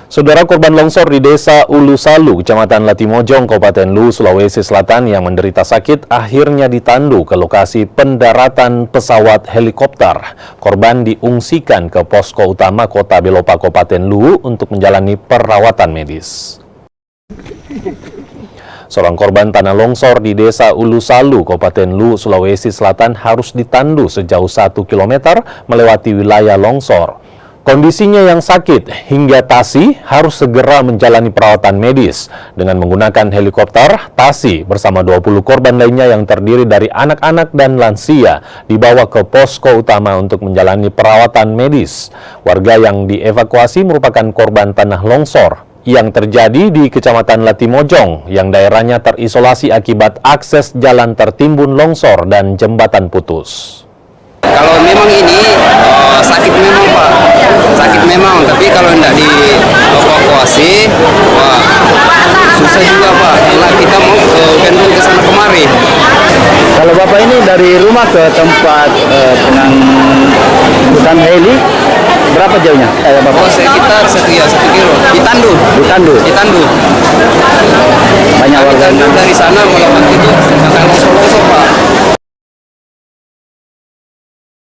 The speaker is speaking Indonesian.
Saudara, korban longsor di Desa Ulu Salu, Kecamatan Latimojong, Kabupaten Luwu, Sulawesi Selatan yang menderita sakit akhirnya ditandu ke lokasi pendaratan pesawat helikopter. Korban diungsikan ke posko utama Kota Belopa, Kabupaten Luwu untuk menjalani perawatan medis. Seorang korban tanah longsor di Desa Ulu Salu, Kabupaten Luwu, Sulawesi Selatan harus ditandu sejauh 1 km melewati wilayah longsor. Kondisinya yang sakit hingga Tasi harus segera menjalani perawatan medis. Dengan menggunakan helikopter, Tasi bersama 20 korban lainnya yang terdiri dari anak-anak dan lansia dibawa ke posko utama untuk menjalani perawatan medis. Warga yang dievakuasi merupakan korban tanah longsor yang terjadi di Kecamatan Latimojong yang daerahnya terisolasi akibat akses jalan tertimbun longsor dan jembatan putus. Kalau memang ini sakit memang Pak, sakit memang, tapi kalau tidak dievakuasi, wah susah juga Pak, karena kita mau gendong ke sana kemari. Kalau Bapak ini dari rumah ke tempat pengangkutan heli, berapa jauhnya? Oh, sekitar 1 kilo, ditandu. Banyak warga dari sana melewati itu, karena longsor-longsor Pak.